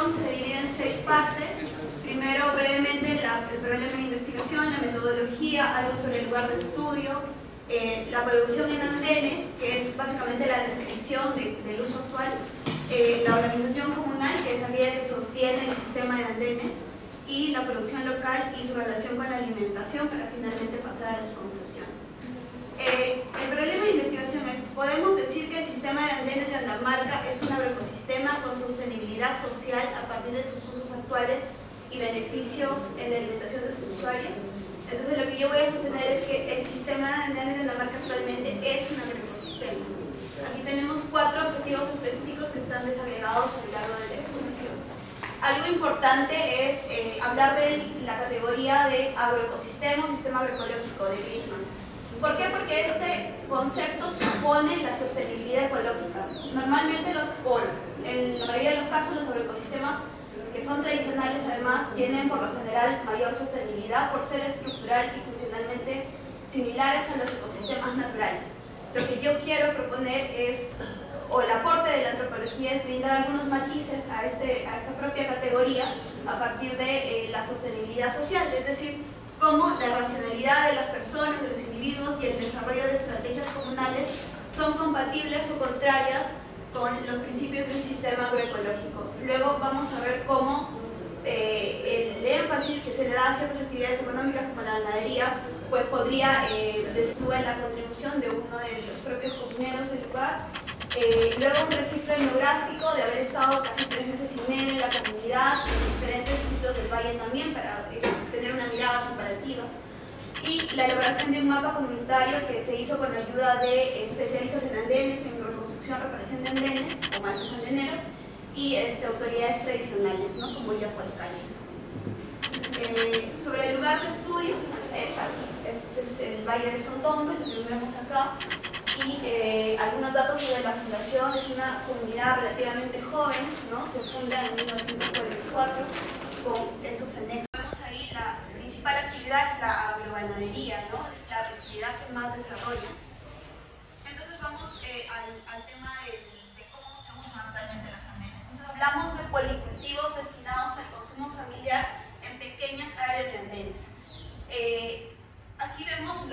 presentación se divide en 6 partes. Primero, brevemente, el problema de investigación, la metodología, algo sobre el lugar de estudio, la producción en andenes, que es básicamente la descripción del uso actual, la organización comunal, que es aquella que sostiene el sistema de andenes, y la producción local y su relación con la alimentación, para finalmente pasar a las conclusiones. El problema de investigación es, podemos decir que el sistema de andenes de Andamarca es un agroecosistema con sostenibilidad social a partir de sus usos actuales y beneficios en la alimentación de sus usuarios. Entonces lo que yo voy a sostener es que el sistema de andenes de Andamarca actualmente es un agroecosistema. Aquí tenemos 4 objetivos específicos que están desagregados a lo largo de la exposición. Algo importante es hablar de la categoría de agroecosistema o sistema agroecológico de Grisman. ¿Por qué? Porque este concepto supone la sostenibilidad ecológica. Normalmente en la mayoría de los casos, los agroecosistemas que son tradicionales además tienen por lo general mayor sostenibilidad por ser estructural y funcionalmente similares a los ecosistemas naturales. Lo que yo quiero proponer es, o el aporte de la antropología es brindar algunos matices a esta propia categoría a partir de la sostenibilidad social, es decir, cómo la racionalidad de las personas, de los individuos y el desarrollo de estrategias comunales son compatibles o contrarias con los principios de un sistema agroecológico. Luego vamos a ver cómo el énfasis que se le da a ciertas actividades económicas como la ganadería pues podría desvirtuar la contribución de uno de los propios comuneros del lugar. Luego un registro etnográfico de haber estado casi 3 meses y medio en la comunidad, en diferentes sitios del valle también, para tener una mirada comparativa. Y la elaboración de un mapa comunitario que se hizo con la ayuda de especialistas en andenes, en reconstrucción, reparación de andenes, o maestros andeneros, y autoridades tradicionales, ¿no? Como yacualcalles. Sobre el lugar de estudio, este es el Valle de Sontongo, lo vemos acá, y algunos datos sobre la fundación. Es una comunidad relativamente joven, ¿no? Se funda en 1944 con esos anexos. Vemos ahí la principal actividad es la agroganadería, ¿no? Es la actividad que más desarrolla. Entonces vamos al tema de cómo se usan actualmente los andenes. Entonces hablamos de policultivos destinados al consumo familiar en pequeñas áreas de andenes. Aquí vemos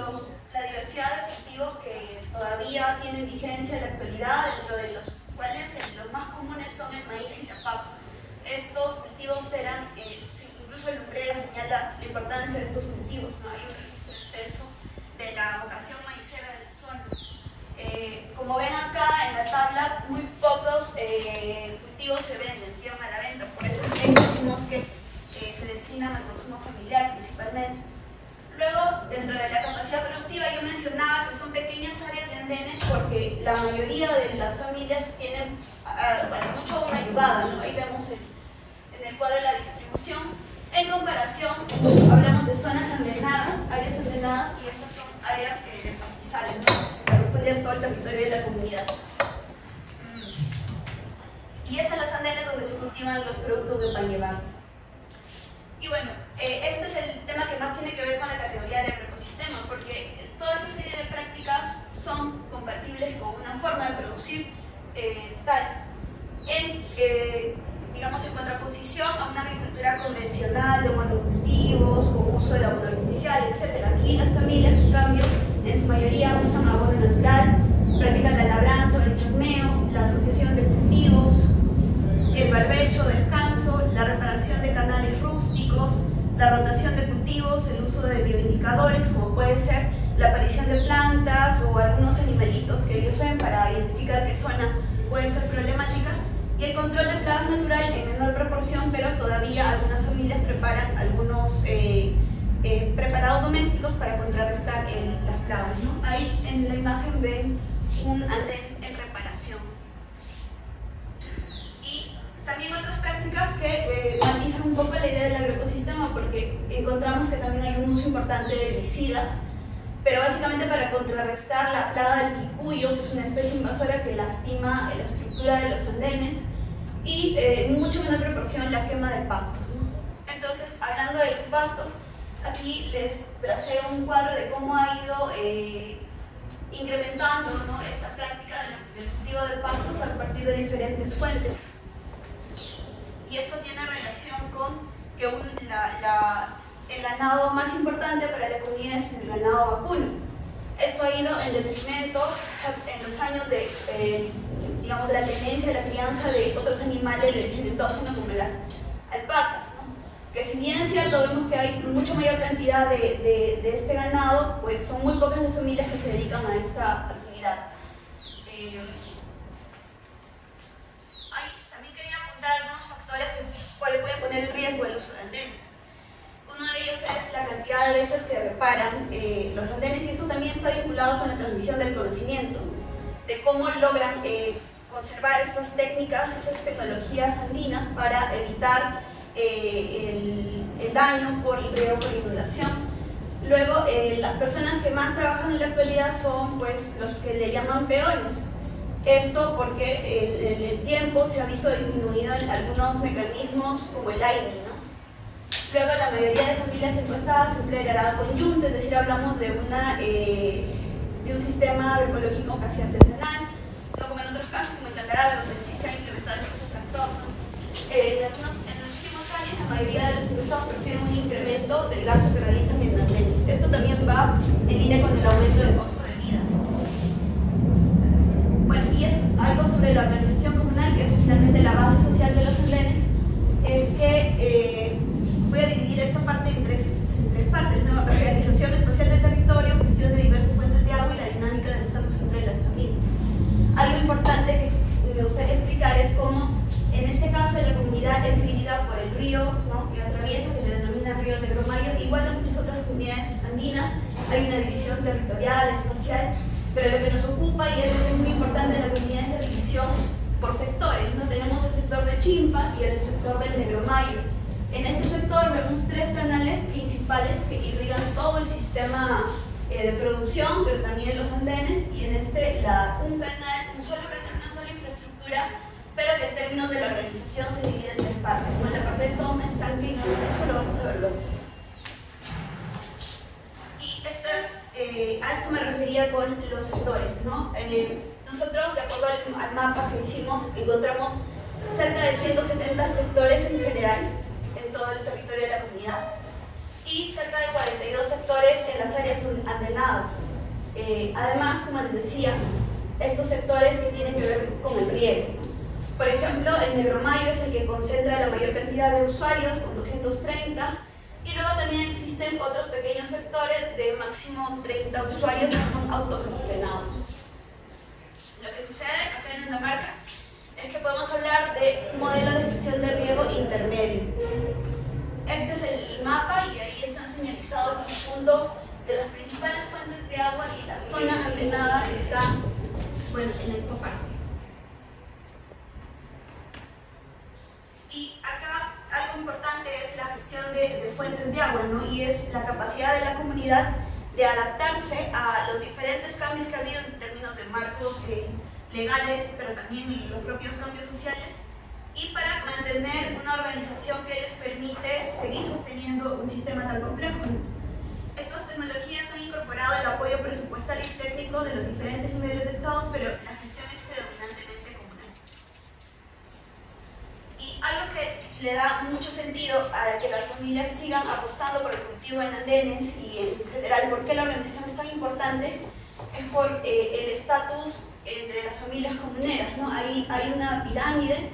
la diversidad de cultivos que todavía tienen vigencia en la actualidad, dentro de los cuales los más comunes son el maíz y la papa. Estos cultivos eran, incluso el Lumbrera señala la importancia de estos cultivos, ¿no? Hay un registro extenso de la vocación maicera de la zona. Como ven acá en la tabla, muy pocos cultivos se venden, se llevan a la venta, por eso es que decimos que se destinan al consumo familiar principalmente. Luego, dentro de la capacidad productiva, yo mencionaba que son pequeñas áreas de andenes porque la mayoría de las familias tienen, mucho una ayudada, ¿no? Ahí vemos en el cuadro la distribución. En comparación, pues, hablamos de zonas andenadas, áreas andenadas, y estas son áreas de pastizales, ¿no? Que corresponden todo el territorio de la comunidad. Y es en los andenes donde se cultivan los productos de pan llevar. Y bueno, este es el tema que más tiene que ver con la categoría de agroecosistema, porque toda esta serie de prácticas son compatibles con una forma de producir digamos, en contraposición a una agricultura convencional de monocultivos, con uso de abono artificial, etc. Aquí las familias, en cambio, en su mayoría usan abono natural, practican la labranza o el chacmeo, la asociación de cultivos, el barbecho, descanso, la reparación de canales rústicos, la rotación de cultivos, el uso de bioindicadores, como puede ser la aparición de plantas o algunos animalitos que ellos ven para identificar qué zona puede ser problemática, y el control de plagas natural en menor proporción, pero todavía algunas familias preparan algunos preparados domésticos para contrarrestar las plagas, ¿no? Ahí en la imagen ven un andén en reparación. Y también otras prácticas que matizan un poco la idea del agroecosistema, porque encontramos que también hay un uso importante de herbicidas, pero básicamente para contrarrestar la plaga del quicuyo, que es una especie invasora que lastima la estructura de los andenes, y en mucho menor proporción la quema de pastos, ¿no? Entonces, hablando de los pastos, aquí les tracé un cuadro de cómo ha ido incrementando, ¿no?, esta práctica del cultivo de pastos a partir de diferentes fuentes. y esto tiene relación con que el ganado más importante para la comunidad es el ganado vacuno. Esto ha ido en detrimento en los años de, digamos, la tendencia de la crianza de otros animales de origen endógeno como las alpacas, ¿no? Que si bien es cierto, vemos que hay mucha mayor cantidad de este ganado, pues son muy pocas las familias que se dedican a esta actividad. También quería apuntar algunos factores que pueden poner en riesgo el uso de andenes. Uno de ellos es la cantidad de veces que reparan los andenes, y esto también está vinculado con la transmisión del conocimiento, de cómo logran conservar estas técnicas, esas tecnologías andinas para evitar el daño por el riego por inundación. Luego, las personas que más trabajan en la actualidad son pues, los que le llaman peones. Esto porque en el tiempo se ha visto disminuido en algunos mecanismos como el aire, ¿no? Luego, la mayoría de familias encuestadas emplea el arado con yunta, es decir, hablamos de un sistema agroecológico casi artesanal, no como en otros casos, como el candarabio, donde sí se ha implementado el uso tractor, ¿no? En los últimos años, la mayoría de los encuestados perciben un incremento del gasto que realizan en andenes. Esto también va en línea con el aumento del costo de vida. Bueno, y algo sobre la organización comunal, que es finalmente la base social de los andenes, voy a dividir esta parte en tres partes, ¿no? Organización espacial del territorio, gestión de diversas fuentes de agua y la dinámica del estatus entre las familias. Algo importante que me gustaría explicar es cómo, en este caso, la comunidad es dividida por el río, ¿no? Que atraviesa, que le denomina río Negro Mayo. Igual en muchas otras comunidades andinas hay una división territorial, espacial, pero lo que nos ocupa y es lo que es muy importante en la comunidad es la división por sectores, ¿no? Tenemos el sector de Chimpa y el sector del Negro Mayo. En este sector vemos tres canales principales que irrigan todo el sistema de producción, pero también los andenes, y en este un solo canal, una sola infraestructura, pero que en términos de la organización se divide en tres partes, como la parte de toma, estanque y ruta. Eso lo vamos a ver luego. Y a esto me refería con los sectores, ¿no? Nosotros, de acuerdo al mapa que hicimos, encontramos cerca de 170 sectores en general en todo el territorio de la comunidad y cerca de 42 sectores en las áreas andenadas. Además, como les decía, estos sectores que tienen que ver con el riego. Por ejemplo, el Negro Mayo es el que concentra la mayor cantidad de usuarios, con 230, y luego también existen otros pequeños sectores de máximo 30 usuarios que son autogestionados. Lo que sucede acá en Andamarca es que podemos hablar de un modelo de gestión de riego intermedio. Este es el mapa y ahí están señalizados los puntos de las principales fuentes de agua, y la zona andenada está, bueno, en esta parte. Y acá algo importante es la gestión de fuentes de agua, ¿no? Y es la capacidad de la comunidad de adaptarse a los diferentes cambios que ha habido en términos de marcos legales, pero también los propios cambios sociales, y para mantener una organización que les permite seguir sosteniendo un sistema tan complejo. Estas tecnologías han incorporado el apoyo presupuestario y técnico de los diferentes niveles de Estado, pero la gestión es predominantemente comunal. Y algo que le da mucho sentido a que las familias sigan apostando por el cultivo en andenes y en general por qué la organización es tan importante es por el estatus entre las familias comuneras, ¿no? Ahí hay una pirámide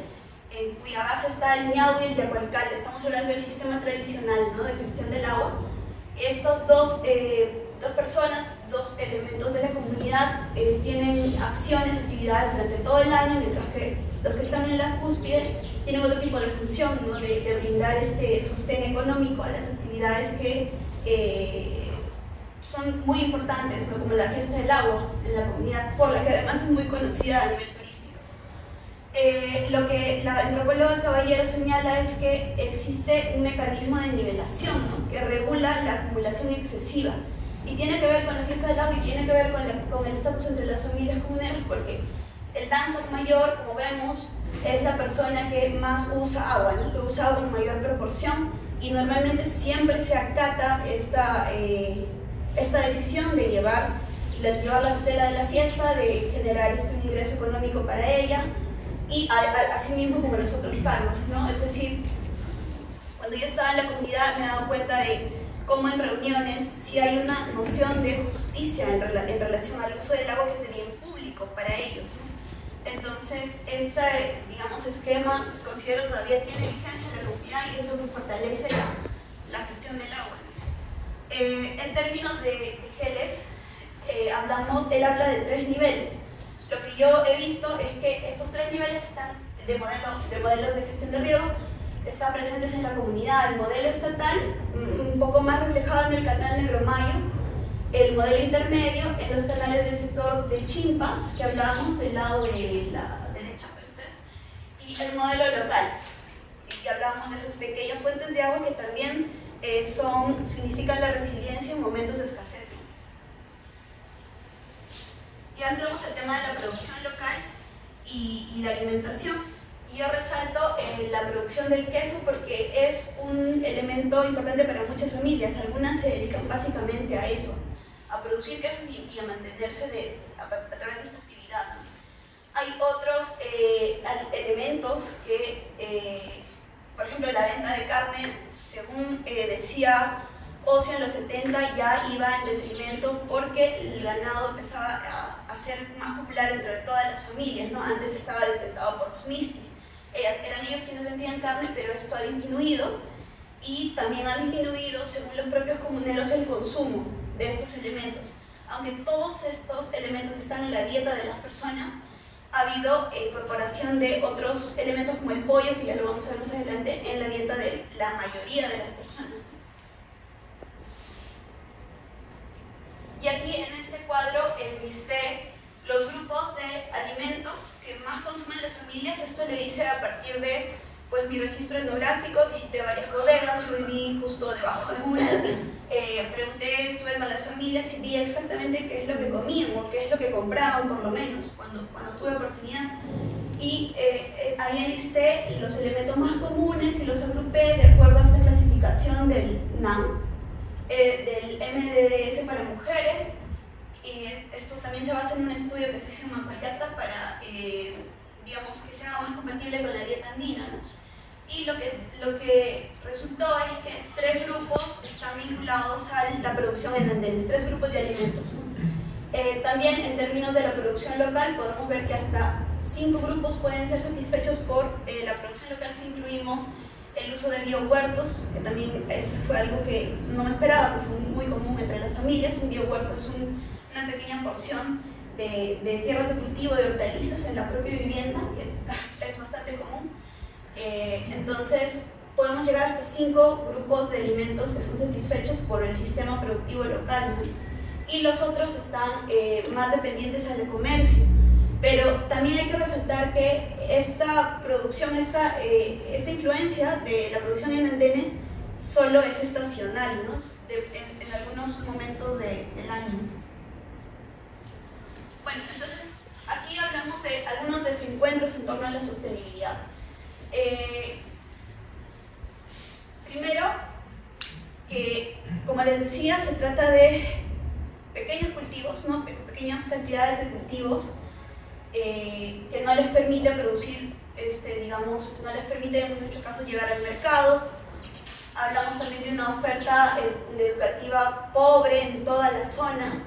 en cuya base está el ñahui y el yacualcal. Estamos hablando del sistema tradicional, ¿no? De gestión del agua. Estos dos personas, dos elementos de la comunidad tienen acciones, actividades durante todo el año, mientras que los que están en la cúspide tienen otro tipo de función, ¿no? de brindar este sostén económico a las actividades que son muy importantes, ¿no? Como la fiesta del agua en la comunidad, por la que además es muy conocida a nivel turístico. Lo que la antropóloga Caballero señala es que existe un mecanismo de nivelación, ¿no? Que regula la acumulación excesiva, y tiene que ver con la fiesta del agua y tiene que ver con el estatus entre las familias comuneras, porque el danzak mayor, como vemos, es la persona que más usa agua, ¿no? Que usa agua en mayor proporción, y normalmente siempre se acata esta decisión de llevar la tutela de la fiesta, de generar un ingreso económico para ella, y así mismo como los otros cargos, ¿no? Es decir, cuando yo estaba en la comunidad me he dado cuenta de cómo en reuniones sí hay una noción de justicia en relación al uso del agua que es de bien público para ellos, ¿no? Entonces, este, digamos, esquema considero todavía tiene vigencia en la comunidad y es lo que fortalece la gestión del agua. En términos de Geles, él habla de 3 niveles. Lo que yo he visto es que estos 3 niveles están de modelos de gestión de riego están presentes en la comunidad. El modelo estatal, un poco más reflejado en el canal Negro-Mayo, el modelo intermedio en los canales del sector de Chimpa, que hablábamos del lado de la derecha para ustedes, y el modelo local, que hablábamos de esas pequeñas fuentes de agua que también significan la resiliencia en momentos de escasez. Ya entramos al tema de la producción local y la alimentación. Yo resalto la producción del queso porque es un elemento importante para muchas familias. Algunas se dedican básicamente a eso, a producir quesos y a mantenerse a través de esta actividad, ¿no? Hay otros elementos que, por ejemplo, la venta de carne, según decía Ocio en los 70, ya iba en detrimento porque el ganado empezaba a ser más popular entre todas las familias, ¿no? Antes estaba detentado por los mistis. Eran ellos quienes vendían carne, pero esto ha disminuido y también ha disminuido, según los propios comuneros, el consumo de estos elementos. Aunque todos estos elementos están en la dieta de las personas, ha habido incorporación de otros elementos como el pollo, que ya lo vamos a ver más adelante, en la dieta de la mayoría de las personas. Y aquí en este cuadro listé los grupos de alimentos que más consumen las familias. Esto lo hice a partir de mi registro etnográfico. Visité varias bodegas, yo viví justo debajo de una, pregunté, estuve con las familias y vi exactamente qué es lo que comían o qué es lo que compraban, por lo menos, cuando tuve oportunidad. Y ahí enlisté los elementos más comunes y los agrupé de acuerdo a esta clasificación del NAM, del MDS para mujeres. Y esto también se basa en un estudio que se hizo en Macayata para, digamos, que sea más compatible con la dieta andina, ¿no? Y lo que resultó es que 3 grupos están vinculados a la producción en andenes, 3 grupos de alimentos, ¿no? También en términos de la producción local podemos ver que hasta 5 grupos pueden ser satisfechos por la producción local si incluimos el uso de biohuertos, que también fue algo que no me esperaba, que fue muy común entre las familias. Un biohuerto es una pequeña porción de tierras de cultivo de hortalizas en la propia vivienda, que es bastante común. Entonces podemos llegar hasta 5 grupos de alimentos que son satisfechos por el sistema productivo local, ¿no? Y los otros están más dependientes al comercio. Pero también hay que resaltar que esta producción, esta influencia de la producción en andenes solo es estacional, ¿no? En algunos momentos del año. Bueno, entonces aquí hablamos de algunos desencuentros en torno a la sostenibilidad. Primero, que como les decía, se trata de pequeños cultivos, ¿no? Pequeñas cantidades de cultivos que no les permite producir, digamos, no les permite en muchos casos llegar al mercado. Hablamos también de una oferta educativa pobre en toda la zona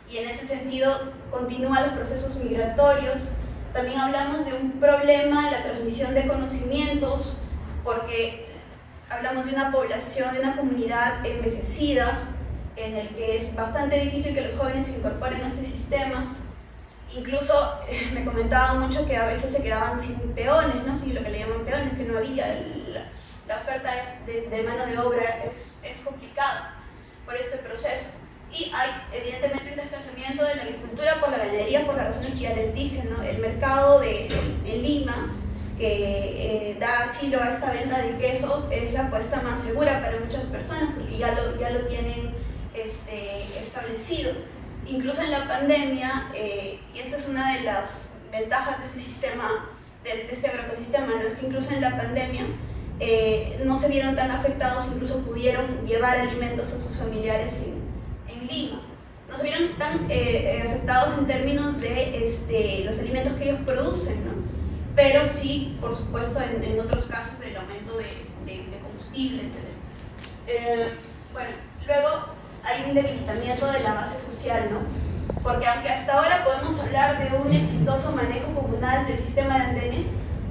y en ese sentido continúan los procesos migratorios. También hablamos de un problema en la transmisión de conocimientos porque hablamos de una población, de una comunidad envejecida en el que es bastante difícil que los jóvenes se incorporen a este sistema. Incluso me comentaban mucho que a veces se quedaban sin peones, ¿no? Sí, lo que le llaman peones, que no había, la oferta de mano de obra es complicada por este proceso. Y hay evidentemente un desplazamiento de la agricultura por la ganadería por las razones que ya les dije, ¿no? El mercado en Lima, que da asilo a esta venta de quesos, es la apuesta más segura para muchas personas porque ya lo tienen establecido. Incluso en la pandemia, y esta es una de las ventajas de este sistema, de este agroecosistema, ¿no? Es que incluso en la pandemia no se vieron tan afectados, incluso pudieron llevar alimentos a sus familiares en Lima. No se vieron tan afectados en términos de los alimentos que ellos producen, ¿no? pero sí, por supuesto, en otros casos del aumento de combustible, etc. Bueno, luego hay un debilitamiento de la base social, ¿no? Porque aunque hasta ahora podemos hablar de un exitoso manejo comunal del sistema de andenes,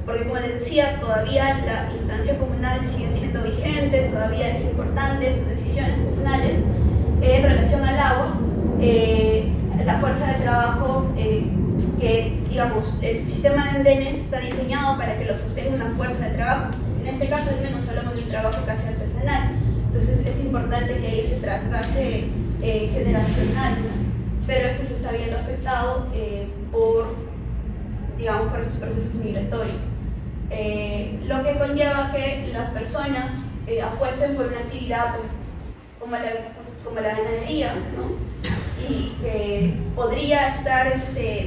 porque como les decía, todavía la instancia comunal sigue siendo vigente, todavía es importante estas decisiones comunales en relación al agua, la fuerza de trabajo, que digamos, el sistema de andenes está diseñado para que lo sostenga una fuerza de trabajo. En este caso al menos hablamos de un trabajo casi artesanal, entonces es importante que haya ese trasvase generacional, ¿no? Pero esto se está viendo afectado por, digamos, por estos procesos migratorios. Lo que conlleva que las personas apuesten por una actividad pues, como la ganadería, ¿no? Y que podría estar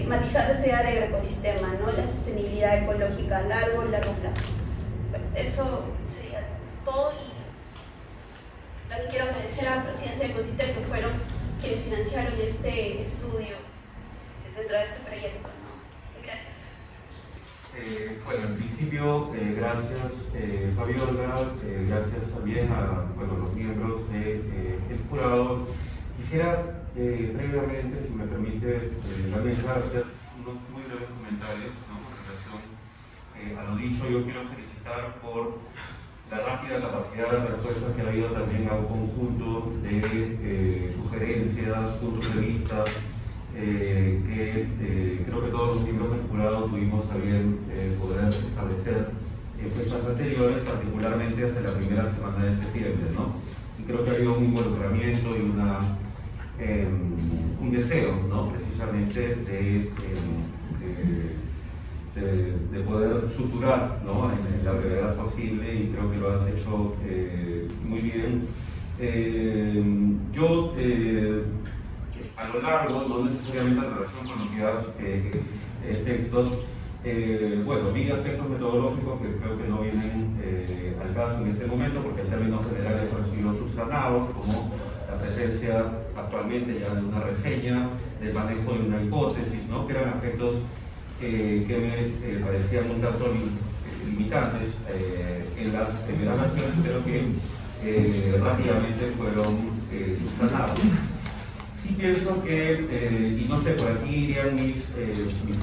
matizando esta idea del agroecosistema, ¿no? La sostenibilidad ecológica a largo plazo. Eso sería todo, y también quiero agradecer a la presidencia de COSITEC, que fueron quienes financiaron este estudio dentro de este proyecto, ¿no? Gracias. Bueno, en principio, gracias Fabiola, gracias también a los miembros del jurado. Quisiera previamente, si me permite, la mesa, hacer unos muy breves comentarios, ¿no? Con relación a lo dicho. Yo quiero felicitar por la rápida capacidad de respuesta que ha habido también a un conjunto de sugerencias, puntos de vista, que creo que todos los miembros del jurado tuvimos a bien poder establecer en fechas anteriores, particularmente hacia la primera semana de septiembre, ¿no? Y creo que ha habido un involucramiento y un deseo, ¿no? Precisamente de poder suturar, ¿no? en la brevedad posible, y creo que lo has hecho muy bien. Yo a lo largo, no necesariamente en relación con lo que has textos, bueno, vi aspectos metodológicos que creo que no vienen al caso en este momento, porque en términos generales han sido subsanados, como la presencia actualmente ya de una reseña, del manejo de una hipótesis, ¿no? Que eran aspectos que me parecían un tanto limitantes en las primeras versiones, pero que rápidamente fueron subsanados. Sí pienso que, y no sé, por aquí irían mis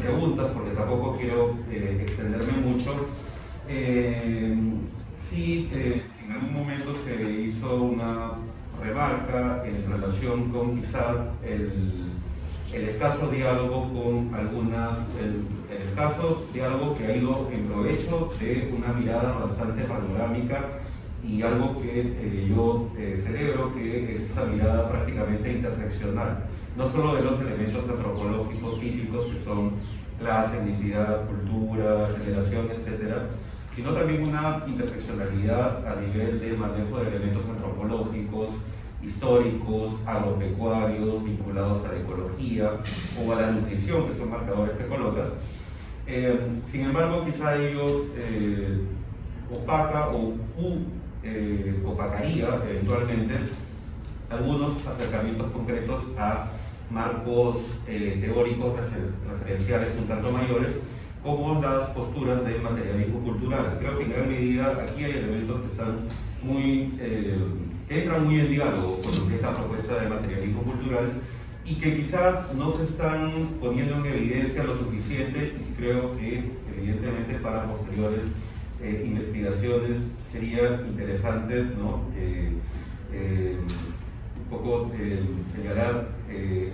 preguntas, porque tampoco quiero extenderme mucho. Sí, en algún momento se hizo una remarca en relación con quizá el escaso diálogo con el escaso diálogo que ha ido en provecho de una mirada bastante panorámica, y algo que yo celebro, que es esa mirada prácticamente interseccional, no solo de los elementos antropológicos típicos que son clase, etnicidad, cultura, generación, etcétera, sino también una interseccionalidad a nivel de manejo de elementos antropológicos, históricos, agropecuarios, vinculados a la ecología o a la nutrición, que son marcadores que colocas. Sin embargo, quizá ello opaca o opacaría eventualmente algunos acercamientos concretos a marcos teóricos referenciales un tanto mayores, como las posturas del materialismo cultural. Creo que en gran medida aquí hay elementos que están que entran muy en diálogo con lo que es la propuesta del materialismo cultural, y que quizá no se están poniendo en evidencia lo suficiente, y creo que evidentemente para posteriores investigaciones sería interesante, ¿no? Un poco señalar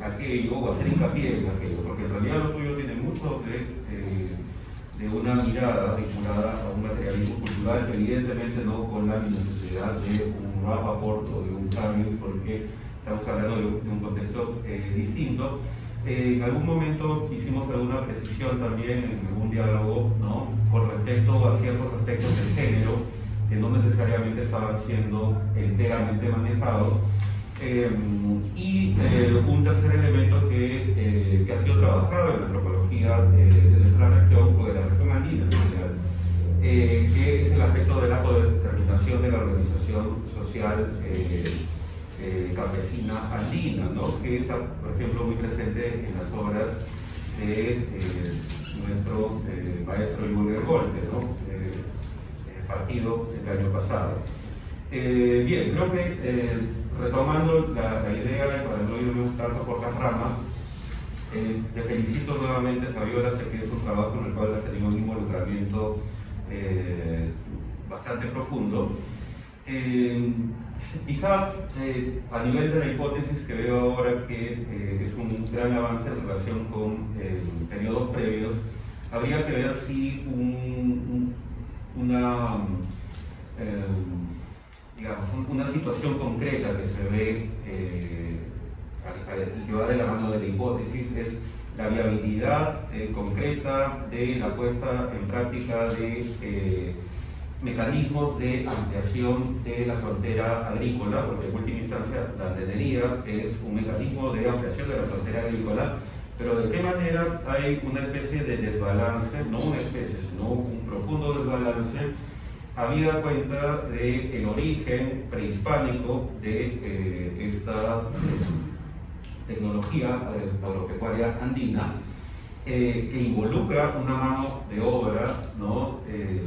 aquello, o hacer hincapié en aquello, porque en realidad lo tuyo tiene mucho de una mirada vinculada a un materialismo cultural, evidentemente no con la necesidad de un rapport o de un cambio, porque estamos hablando de un contexto distinto. En algún momento hicimos alguna precisión también en algún diálogo, ¿no? Con respecto a ciertos aspectos del género que no necesariamente estaban siendo enteramente manejados. Y un tercer elemento que ha sido trabajado en la antropología de nuestra región, o de la región andina en general, que es el aspecto de la codeterminación de la organización social campesina andina, ¿no? Que está, por ejemplo, muy presente en las obras de nuestro maestro Ivonne Golpe, ¿no? Partido el año pasado. Bien, creo que retomando la idea, y para no irme tanto por las ramas, te felicito nuevamente, Fabiola, sé que es un trabajo en el cual has tenido un involucramiento bastante profundo. Quizá a nivel de la hipótesis que veo ahora que es un gran avance en relación con periodos previos, habría que ver si una situación concreta que se ve y que va de la mano de la hipótesis es la viabilidad concreta de la puesta en práctica de mecanismos de ampliación de la frontera agrícola, porque en última instancia la andenería es un mecanismo de ampliación de la frontera agrícola, pero de qué manera hay una especie de desbalance, no una especie, sino un profundo desbalance, habida cuenta del origen prehispánico de esta tecnología agropecuaria andina, que involucra una mano de obra, ¿no? Que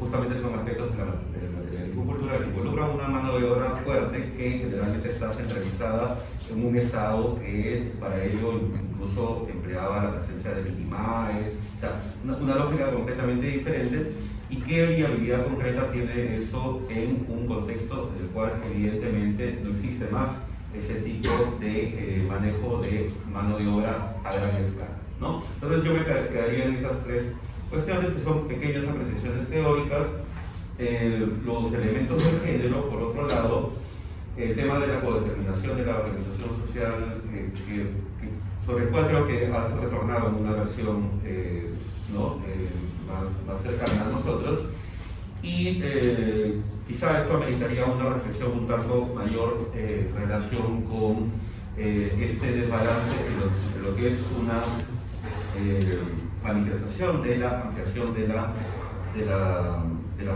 justamente son aspectos del materialismo cultural, involucra una mano de obra fuerte que generalmente está centralizada en un estado que para ello incluso empleaba la presencia de minimaes, o sea, una lógica completamente diferente. ¿Y qué viabilidad concreta tiene eso en un contexto en el cual evidentemente no existe más ese tipo de manejo de mano de obra a gran escala, ¿no? Entonces yo me quedaría en esas tres cuestiones que son pequeñas apreciaciones teóricas, los elementos del género, por otro lado, el tema de la codeterminación de la organización social, sobre el cual creo que has retornado en una versión ¿no? más cercana a nosotros, y quizá esto ameritaría una reflexión un tanto mayor en relación con este desbalance de lo que es una manifestación de la ampliación de la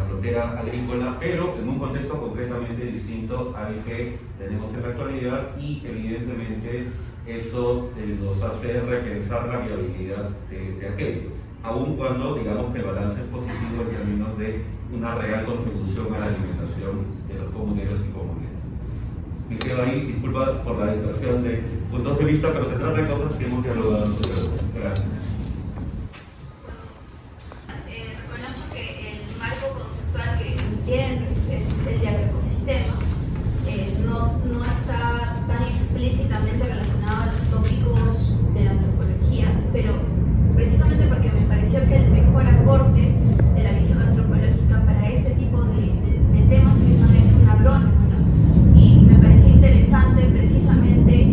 frontera agrícola, pero en un contexto completamente distinto al que tenemos en la actualidad, y evidentemente eso nos hace repensar la viabilidad de aquello, aun cuando digamos que el balance es positivo en términos de una real contribución a la alimentación de los comuneros y comuneras. Me quedo ahí, disculpa por la distracción de puntos de vista, pero se trata de cosas que hemos dialogado. Gracias. Reconozco que el marco conceptual que bien es el de agroecosistema no está tan explícitamente relacionado a los tópicos de la antropología, pero precisamente porque me pareció que el mejor aporte de la visión antropológica para ese tipo de temas no es un agrónomo, ¿no? Y me parecía interesante precisamente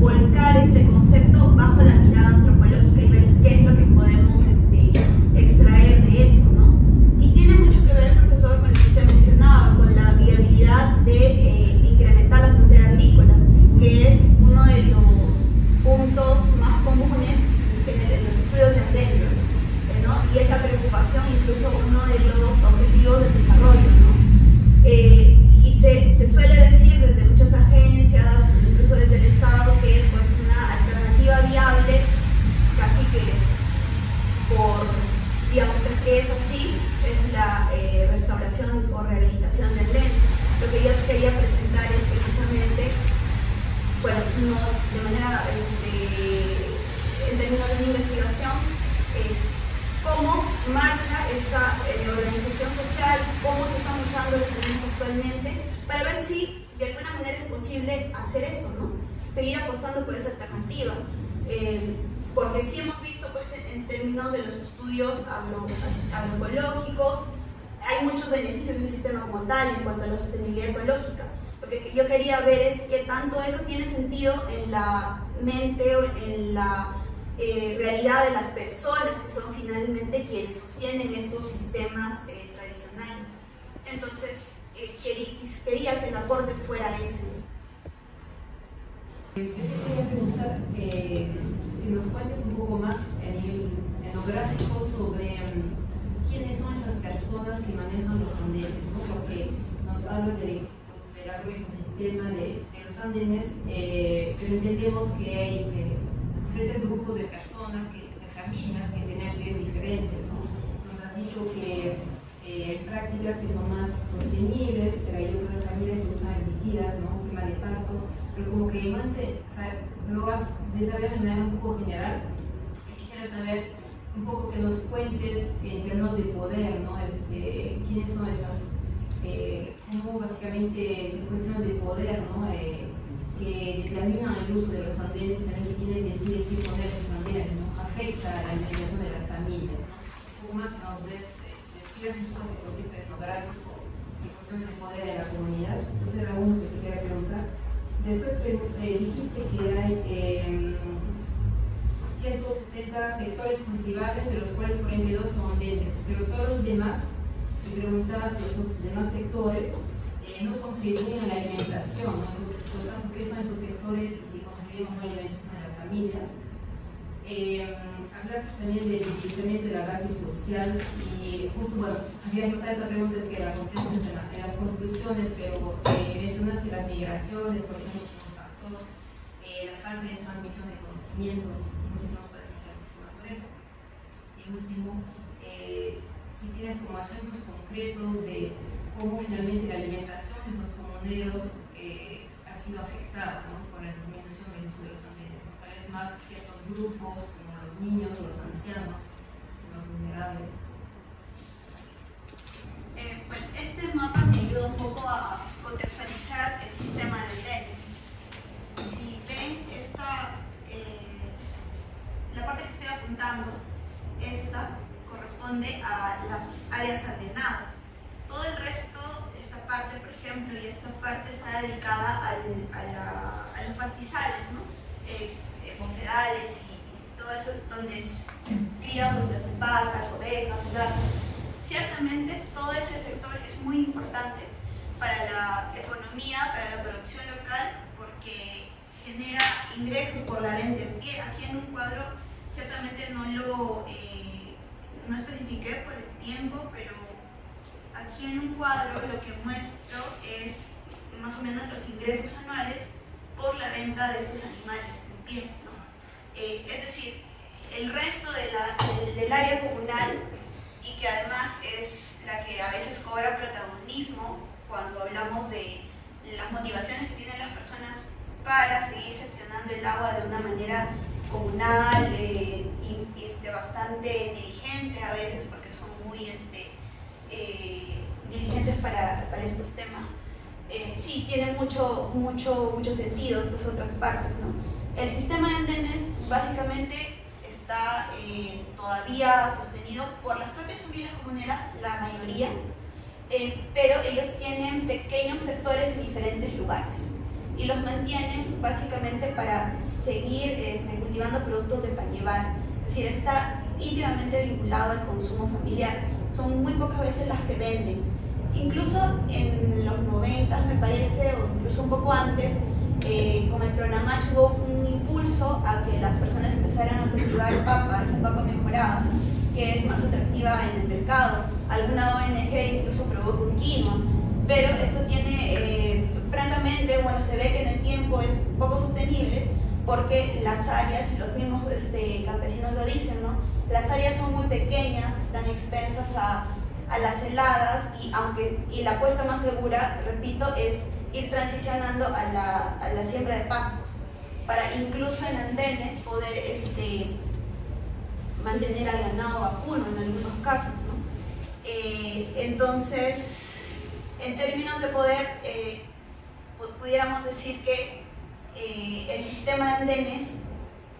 volcar este concepto bajo la mirada antropológica y ver qué es lo que podemos extraer de eso, ¿no? Y tiene mucho que ver, profesor, con lo que usted mencionaba, con la viabilidad de incrementar la frontera agrícola, que es uno de los puntos más comunes en los estudios de Andén, ¿no? Y es la preocupación, incluso uno de los objetivos de desarrollo, ¿no? Y se suele decir desde muchas agencias, incluso desde el Estado, que pues, una alternativa viable, casi que digamos que es así, es la restauración o rehabilitación del Andén. Lo que yo quería presentar es precisamente, bueno, no de manera, en términos de investigación, cómo marcha esta organización social, cómo se están usando los términos actualmente, para ver si de alguna manera es posible hacer eso, ¿no? Seguir apostando por esa alternativa. Porque sí hemos visto, pues, en términos de los estudios agroecológicos, hay muchos beneficios de un sistema como tal en cuanto a la sostenibilidad ecológica. Lo que yo quería ver es qué tanto eso tiene sentido en la mente o en la realidad de las personas que son finalmente quienes sostienen estos sistemas tradicionales. Entonces, quería que el aporte fuera ese. Yo te quería preguntar que nos cuentes un poco más a nivel etnográfico sobre quiénes son esas personas que manejan los andenes, ¿no? Porque nos hablas del agroecosistema de los andenes, pero entendemos que hay diferentes grupos de personas que familias que tenían actividades diferentes, ¿no? Nos has dicho que hay prácticas que son más sostenibles, pero hay otras familias que usan herbicidas, ¿no? Quema de pastos, pero como que lo has desarrollado de manera un poco general. Quisiera saber un poco que nos cuentes en términos de poder, ¿no? ¿Quiénes son esas, cómo básicamente esas cuestiones de poder, ¿no? Que determinan el uso de los andenes, que quienes deciden qué poner sus andenes, ¿no? Afecta a la alimentación de las familias, ¿no? Un poco más que nos describas un poco ese contexto etnográfico y cuestiones de poder en la comunidad. Eso era uno que te quería preguntar. Después dijiste que hay 170 sectores cultivables, de los cuales 42 son andenes, pero todos los demás, me preguntas si esos demás sectores no contribuyen a la alimentación, ¿no? En todo caso, ¿qué son esos sectores y si contribuyen a la alimentación de las familias? Hablaste también del incremento de la base social y justo, bueno, había notado esta pregunta, es que la contestas en las conclusiones, pero mencionaste las migraciones, por ejemplo, como factor, la falta de transmisión de conocimiento. No sé si nos puedes explicar un poco más sobre eso. Y último, si tienes como ejemplos concretos de cómo finalmente la alimentación de esos comuneros ha sido afectada, ¿no? Por la disminución del uso de los andenes, ¿no? Tal vez más ciertos grupos como los niños o los ancianos, los vulnerables. Pues este mapa me ayuda un poco a contextualizar el sistema de andenes. Si ven la parte que estoy apuntando, esta corresponde a las áreas andenadas. Todo el resto, esta parte, por ejemplo, y esta parte está dedicada a los pastizales, ¿no? Bofedales y todo eso, donde se crían pues, las vacas, ovejas, gatos. Ciertamente, todo ese sector es muy importante para la economía, para la producción local, porque genera ingresos por la venta en pie. Aquí en un cuadro ciertamente no especifiqué por el tiempo, pero aquí en un cuadro lo que muestro es más o menos los ingresos anuales por la venta de estos animales en pie, ¿no? Es decir, el resto del área comunal, y que además es la que a veces cobra protagonismo cuando hablamos de las motivaciones que tienen las personas para seguir gestionando el agua de una manera comunal y bastante diligente a veces, porque son muy diligentes para estos temas. Sí, tiene mucho sentido estas otras partes, ¿no? El sistema de andenes básicamente está todavía sostenido por las propias familias comuneras, la mayoría, pero ellos tienen pequeños sectores en diferentes lugares y los mantienen básicamente para seguir cultivando productos de pan llevar. Es decir, está íntimamente vinculado al consumo familiar. Son muy pocas veces las que venden. Incluso en los 90, me parece, o incluso un poco antes, con el Pronamach hubo un impulso a que las personas empezaran a cultivar papa, esa papa mejorada, que es más atractiva en el mercado. Alguna ONG incluso probó con quinoa, pero esto tiene, francamente, bueno, se ve que en el tiempo es poco sostenible porque las áreas, y los mismos campesinos lo dicen, ¿no? Las áreas son muy pequeñas, están expensas a las heladas y la apuesta más segura, repito, es ir transicionando a la siembra de pastos para incluso en andenes poder mantener al ganado vacuno en algunos casos, ¿no? Entonces, en términos de poder, pudiéramos decir que el sistema de andenes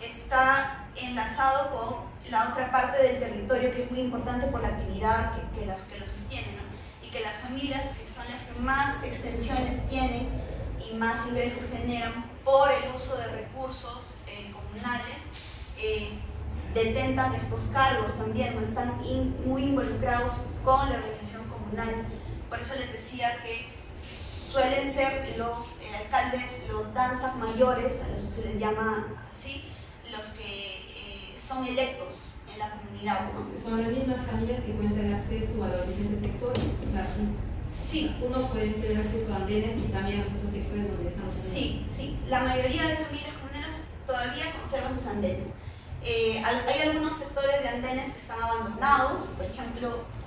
está enlazado con la otra parte del territorio que es muy importante por la actividad que lo sostiene, ¿no? Y que las familias, que son las que más extensiones tienen y más ingresos generan por el uso de recursos comunales, detentan estos cargos también, no están muy involucrados con la organización comunal. Por eso les decía que suelen ser los alcaldes, los danzas mayores, a los que se les llama así, los que son electos en la comunidad, ¿no? Son las mismas familias que cuentan acceso a los diferentes sectores. O sea, sí. Uno puede tener acceso a andenes y también a los otros sectores donde están. Sí, sí. La mayoría de familias comuneras todavía conservan sus andenes. Hay algunos sectores de andenes que están abandonados, por ejemplo.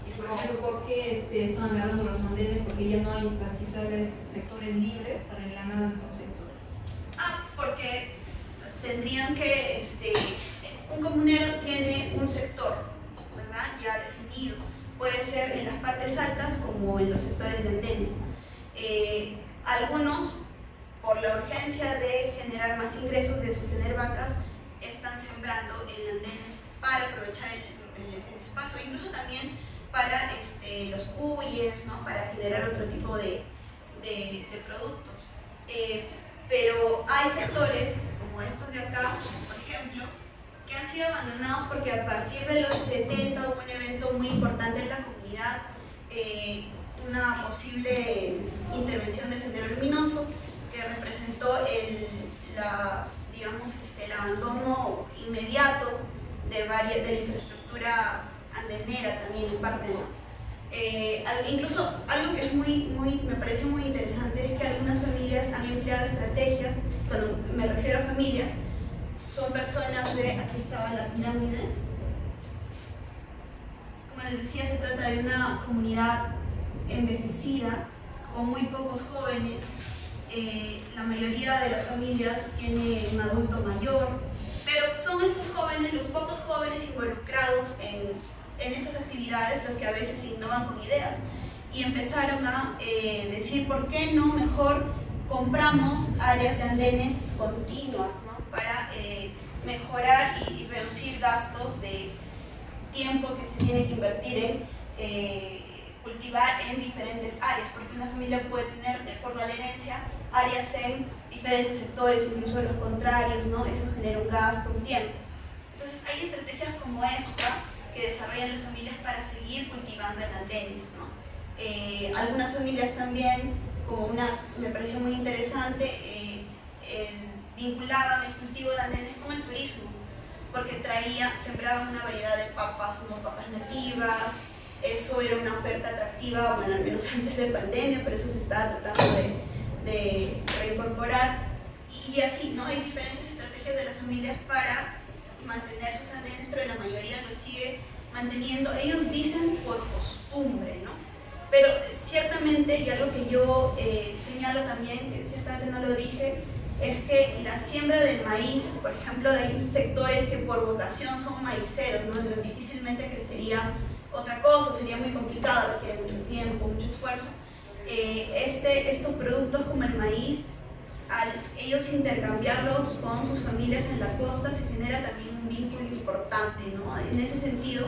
¿Por qué están agarrando los andenes? Porque ya no hay pastizales, sectores libres para enlanar a otros sectores. Porque tendrían que, un comunero tiene un sector, ¿verdad? Ya definido. Puede ser en las partes altas como en los sectores de andenes. Algunos, por la urgencia de generar más ingresos, de sostener vacas, están sembrando en andenes para aprovechar el espacio, incluso también para los cuyes, ¿no? Para generar otro tipo de productos. Pero hay sectores como estos de acá, por ejemplo, que han sido abandonados porque a partir de los 70 hubo un evento muy importante en la comunidad, una posible intervención de Sendero Luminoso que representó el abandono inmediato de la infraestructura andenera también en parte, ¿no? Incluso algo que es me pareció muy interesante es que algunas familias han empleado estrategias. Cuando me refiero a familias, son personas aquí estaba la pirámide. Como les decía, se trata de una comunidad envejecida, con muy pocos jóvenes. La mayoría de las familias tiene un adulto mayor, pero son estos jóvenes, los pocos jóvenes involucrados en estas actividades, los que a veces innovan con ideas, y empezaron a decir, ¿por qué no mejor compramos áreas de andenes continuas, ¿no? Para mejorar y reducir gastos de tiempo que se tiene que invertir en cultivar en diferentes áreas, porque una familia puede tener, de acuerdo a la herencia, áreas en diferentes sectores, incluso los contrarios, ¿no? Eso genera un gasto, un tiempo. Entonces hay estrategias como esta que desarrollan las familias para seguir cultivando en andenes, ¿no? Algunas familias también, me pareció muy interesante, vinculaban el cultivo de andenes con el turismo, porque sembraban una variedad de papas, ¿no? Papas nativas. Eso era una oferta atractiva, bueno, al menos antes de pandemia, pero eso se estaba tratando de reincorporar. Y así, ¿no? Hay diferentes estrategias de las familias para mantener sus andenes, pero la mayoría lo sigue manteniendo. Ellos dicen por costumbre, ¿no? Pero ciertamente, y algo que yo señalo también, que ciertamente no lo dije, es que la siembra del maíz, por ejemplo, hay sectores que por vocación son maiceros, ¿no? Difícilmente crecería otra cosa, sería muy complicado, requiere mucho tiempo, mucho esfuerzo. Estos productos como el maíz, al ellos intercambiarlos con sus familias en la costa, se genera también un vínculo importante, ¿no? En ese sentido,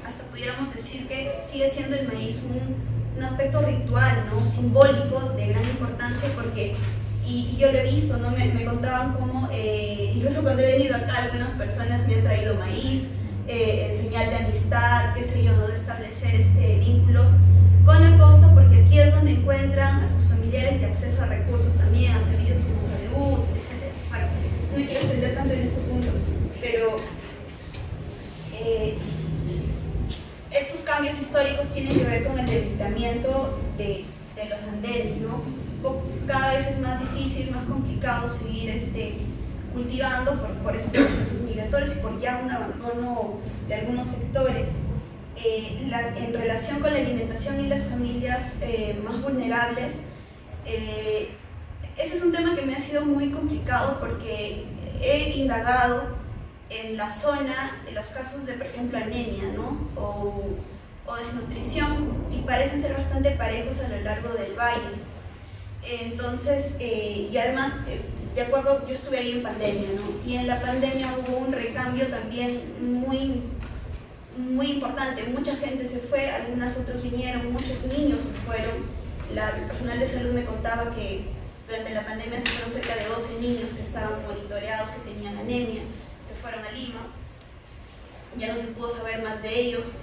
hasta pudiéramos decir que sigue siendo el maíz un aspecto ritual, ¿no? Simbólico, de gran importancia, porque, y yo lo he visto, ¿no? Me contaban cómo, incluso cuando he venido acá, algunas personas me han traído maíz, en señal de amistad, qué sé yo, ¿no? De establecer vínculos con la costa, porque aquí es donde encuentran a sus familiares y acceso a recursos también, a servicios como salud, etc. Bueno, no me quiero extender tanto en este punto, pero estos cambios históricos tienen que ver con el debilitamiento de los andenes, ¿no? Cada vez es más difícil, más complicado seguir cultivando por estos procesos migratorios y por ya un abandono de algunos sectores. En relación con la alimentación y las familias más vulnerables, ese es un tema que me ha sido muy complicado porque he indagado en la zona, en los casos de, por ejemplo, anemia, ¿no? o desnutrición, y parecen ser bastante parejos a lo largo del valle. Entonces, y además, de acuerdo, yo estuve ahí en pandemia, ¿no? Y en la pandemia hubo un recambio también muy importante. Mucha gente se fue, algunos otros vinieron, muchos niños se fueron. El personal de salud me contaba que durante la pandemia se fueron cerca de 12 niños que estaban monitoreados, que tenían anemia, se fueron a Lima. Ya no se pudo saber más de ellos.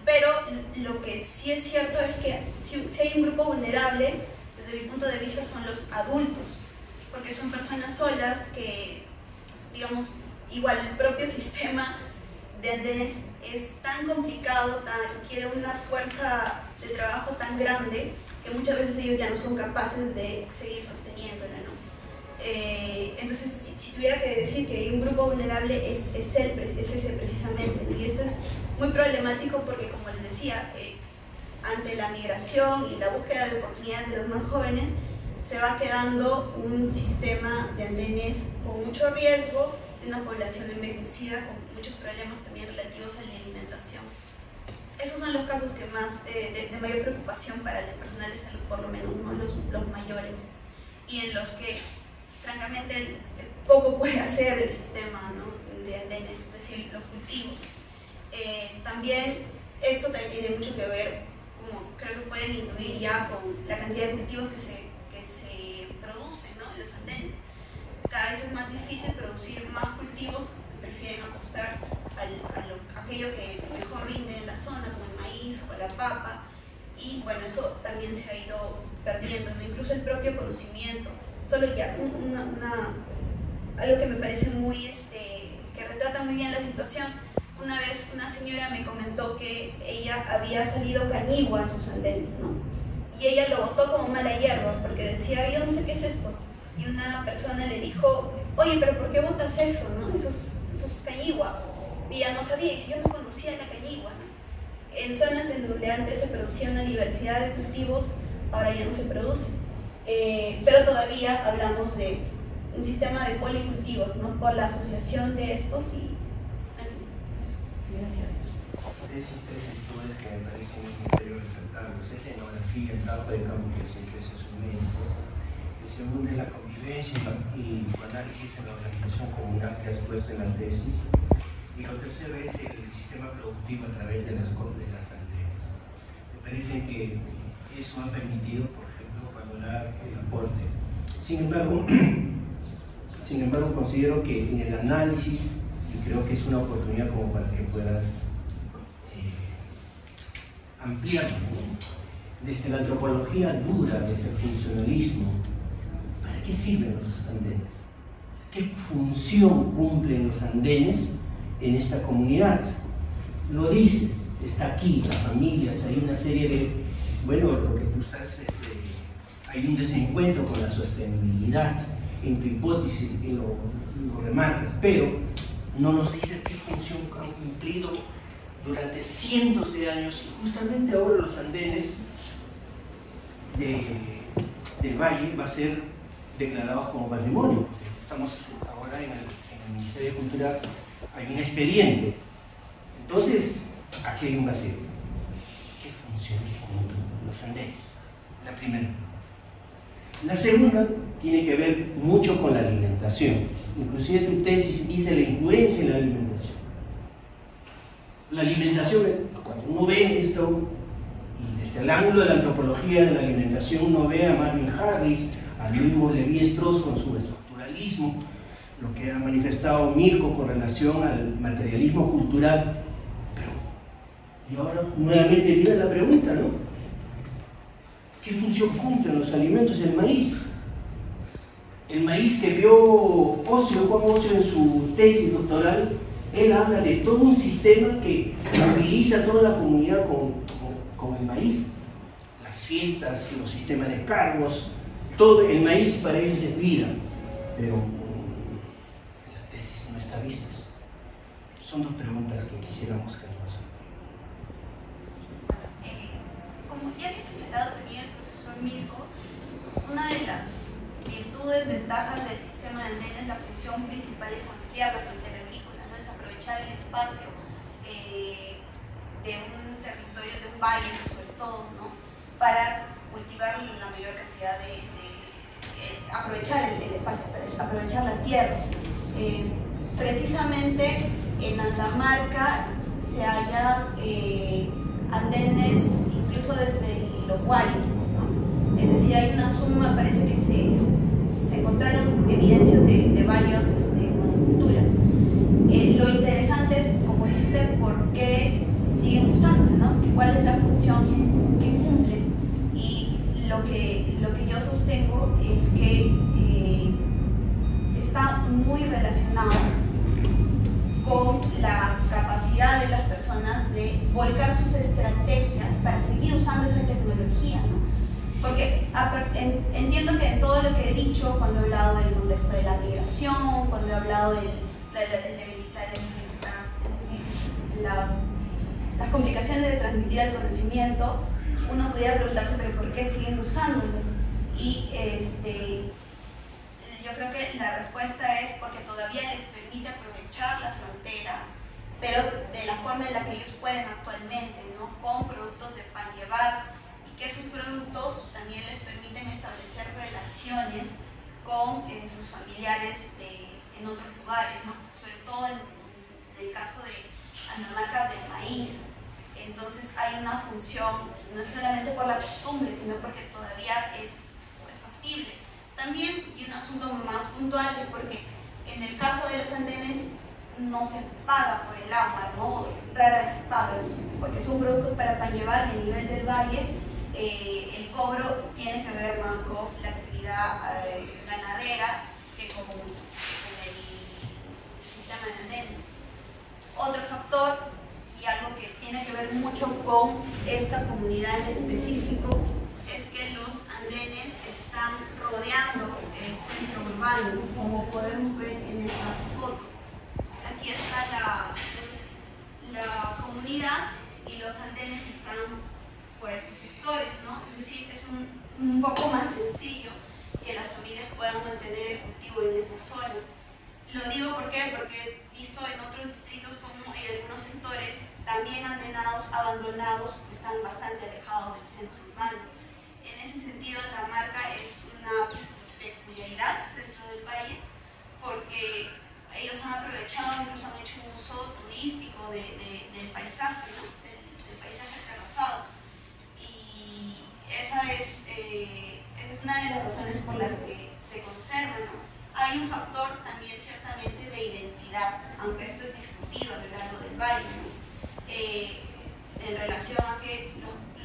Pero lo que sí es cierto es que si hay un grupo vulnerable, desde mi punto de vista son los adultos, porque son personas solas que, digamos, igual el propio sistema de andenes es tan complicado, requiere una fuerza de trabajo tan grande que muchas veces ellos ya no son capaces de seguir sosteniéndola, ¿no? Entonces, si tuviera que decir que hay un grupo vulnerable, es ese precisamente, ¿no? Y esto es muy problemático porque, como les decía, ante la migración y la búsqueda de oportunidades de los más jóvenes, se va quedando un sistema de andenes con mucho riesgo, de una población envejecida con muchos problemas también relativos a la alimentación. Esos son los casos que más, de mayor preocupación para el personal de salud, por lo menos, ¿no? los mayores, y en los que francamente poco puede hacer el sistema, ¿no? de andenes, es decir, los cultivos. También esto también tiene mucho que ver, como creo que pueden intuir ya, con la cantidad de cultivos que se producen, ¿no? en los andenes. Cada vez es más difícil producir más cultivos, prefieren apostar a aquello que mejor rinde en la zona, como el maíz o la papa, y bueno, eso también se ha ido perdiendo, ¿no? Incluso el propio conocimiento. Solo ya algo que me parece muy, que retrata muy bien la situación. Una vez una señora me comentó que ella había salido cañigua en sus andenes, ¿no? Y ella lo botó como mala hierba, porque decía, yo no sé qué es esto. Y una persona le dijo, oye, pero ¿por qué botas eso, no? Eso es cañigua. Y ella no sabía, y yo no conocía la cañigua, ¿no? En zonas en donde antes se producía una diversidad de cultivos, ahora ya no se produce. Pero todavía hablamos de un sistema de policultivos, ¿no? Por la asociación de estos y... Gracias. Tres virtudes que me parecen necesarios resaltarlos: es la etnografía, el trabajo de campo que se hizo es un médico. El segundo es la convivencia y análisis en la organización comunal que has puesto en la tesis. Y lo tercero es el sistema productivo a través de las andenes. Me parece que eso ha permitido, por ejemplo, valorar el aporte. Sin embargo, considero que en el análisis, y creo que es una oportunidad como para que puedas ampliarlo, ¿no? Desde la antropología dura, desde el funcionalismo, ¿para qué sirven los andenes? ¿Qué función cumplen los andenes en esta comunidad? Lo dices, está aquí, las familias, hay una serie de, bueno, lo que tú estás, hay un desencuentro con la sostenibilidad en tu hipótesis, y lo remarcas, pero no nos dices qué función han cumplido durante cientos de años, y justamente ahora los andenes del valle va a ser declarados como patrimonio. Estamos ahora en el Ministerio de Cultura, hay un expediente. Entonces, aquí hay un vacío. ¿Qué función cumplen los andenes? La primera. La segunda tiene que ver mucho con la alimentación. Inclusive tu tesis dice la influencia en la alimentación. La alimentación, cuando uno ve esto, y desde el ángulo de la antropología de la alimentación, uno ve a Marvin Harris, al mismo Levi-Strauss con su estructuralismo, lo que ha manifestado Mirko con relación al materialismo cultural. Pero, y ahora nuevamente viene la pregunta, ¿no? ¿Qué función cumplen los alimentos del maíz? El maíz que vio Juan Ocio en su tesis doctoral, él habla de todo un sistema que moviliza a toda la comunidad con el maíz. Las fiestas, los sistemas de cargos, todo el maíz para ellos es vida. Pero en la tesis no está visto. Son dos preguntas que quisiéramos que nos Como ya había señalado también el profesor Mirko, una de las virtudes, ventajas del sistema de andenes, la función principal es ampliar la frontera agrícola, ¿no? Es aprovechar el espacio de un territorio, de un valle sobre todo, ¿no? Para cultivar la mayor cantidad aprovechar el espacio, para aprovechar la tierra. Precisamente en Andamarca se hallan andenes incluso desde los Huari, ¿no? Es decir, hay una suma, parece que se encontraron evidencias de varias monoculturas. Lo interesante es, como dice usted, por qué siguen usándose, ¿no? ¿Cuál es la función que cumplen? Y lo que yo sostengo es que está muy relacionado con la capacidad de las personas de volcar sus estrategias para seguir usando esa tecnología, ¿no? porque entiendo que en todo lo que he dicho, cuando he hablado del contexto de la migración, cuando he hablado de las complicaciones de transmitir el conocimiento, uno pudiera preguntarse, pero ¿por qué siguen usándolo? Y yo creo que la respuesta es porque todavía les permite aprovechar la frontera, pero de la forma en la que ellos pueden actualmente, ¿no? Con productos de pan llevar, y que esos productos también les permiten establecer relaciones con sus familiares en otros lugares, ¿no? Sobre todo en el caso de Andamarca del maíz. Entonces hay una función, no es solamente por la costumbre, sino porque todavía es factible. También, y un asunto más puntual, es porque en el caso de los andenes no se paga por el agua, ¿no? Rara vez se paga, porque es un producto para pan llevar y a nivel del valle, el cobro tiene que ver más con la actividad ganadera que con el sistema de andenes. Otro factor, y algo que tiene que ver mucho con esta comunidad en específico, es que los andenes están rodeando el centro urbano, como podemos ver en esta foto. Aquí está la comunidad y los andenes están por estos sectores, ¿no? Es decir, es un poco más sencillo que las familias puedan mantener el cultivo en esta zona. Lo digo ¿por qué? Porque he visto en otros distritos como en algunos sectores también andenados, abandonados, están bastante alejados del centro urbano. En ese sentido, Andamarca es una peculiaridad dentro del valle porque ellos han aprovechado, incluso han hecho un uso turístico del paisaje, ¿no? del paisaje terrazado. Y esa es una de las razones por las que se conservan, ¿no? Hay un factor también ciertamente de identidad, aunque esto es discutido a lo largo del valle, ¿no? En relación a que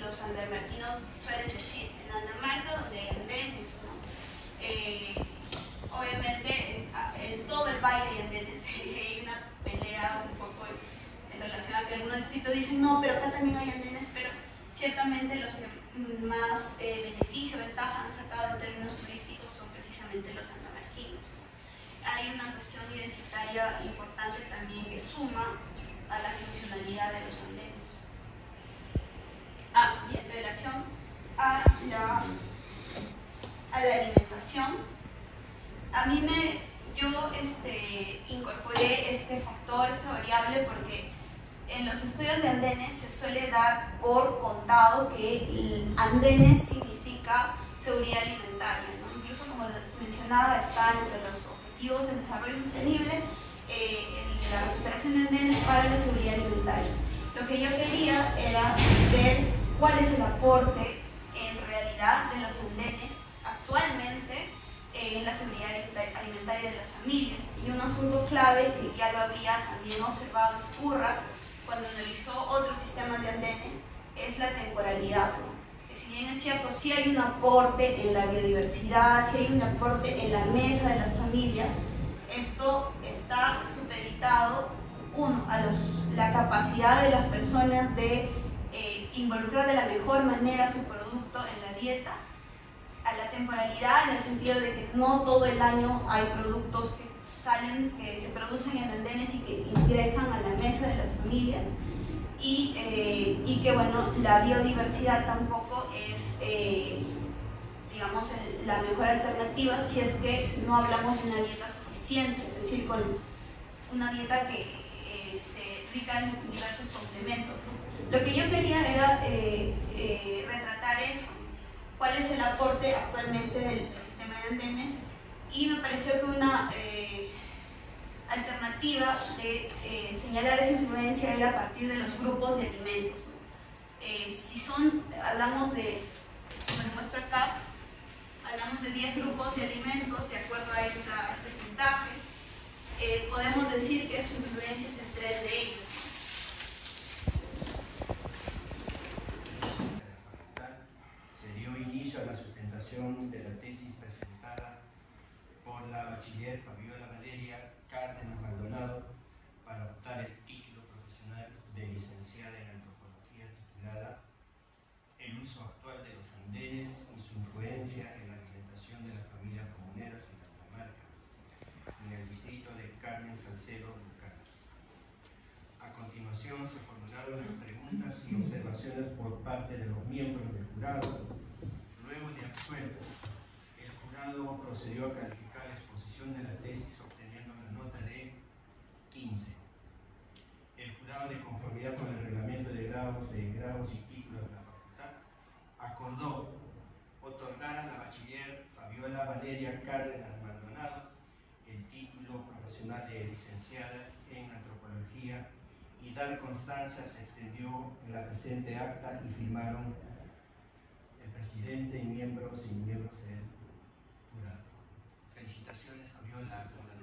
los andamarquinos suelen decir, en Andamarca donde hay andenes, ¿no? Obviamente en todo el valle hay andenes, hay una pelea un poco en relación a que algunos distritos dicen, no, pero acá también hay andenes, pero ciertamente los que más beneficio, ventaja han sacado en términos turísticos son precisamente los andamarquinos. Hay una cuestión identitaria importante también que suma a la funcionalidad de los andenes. Y en relación a la alimentación, yo incorporé este factor, esta variable, porque en los estudios de andenes se suele dar por contado que andenes significa seguridad alimentaria, ¿no? Incluso, como mencionaba, está entre los objetivos de desarrollo sostenible la recuperación de andenes para la seguridad alimentaria. Lo que yo quería era ver cuál es el aporte en realidad de los andenes actualmente en la seguridad alimentaria de las familias. Y un asunto clave que ya lo había también observado Ezcurra cuando analizó otros sistemas de andenes es la temporalidad, ¿no? Que si bien es cierto, sí hay un aporte en la biodiversidad, sí hay un aporte en la mesa de las familias, esto está supeditado, uno, a la capacidad de las personas de involucrar de la mejor manera su producto en la dieta, a la temporalidad en el sentido de que no todo el año hay productos que se producen en andenes y que ingresan a la mesa de las familias, y que bueno, la biodiversidad tampoco es digamos la mejor alternativa si es que no hablamos de una dieta suficiente, es decir, con una dieta que rica en diversos complementos, ¿no? Lo que yo quería era retratar eso, cuál es el aporte actualmente del sistema de andenes, y me pareció que una alternativa de señalar esa influencia era a partir de los grupos de alimentos, ¿no? Hablamos de, como les muestro acá, hablamos de 10 grupos de alimentos de acuerdo a este puntaje, podemos decir que su influencia es en 3 de ellos. Se dio inicio a la sustentación de la tesis presentada por la bachiller Fabiola Valeria Cárdenas Maldonado para optar el título profesional de licenciada en antropología titulada El uso actual de los andenes y su continuación se formularon las preguntas y observaciones por parte de los miembros del jurado. Luego de absuelto, el jurado procedió a calificar la exposición de la tesis obteniendo la nota de 15. El jurado, de conformidad con el reglamento de grados y títulos de la facultad, acordó otorgar a la bachiller Fabiola Valeria Cárdenas Maldonado el título profesional de licenciada en antropología y dar constancia se extendió en la presente acta y firmaron el presidente y miembros del jurado. Felicitaciones, Fabiola, por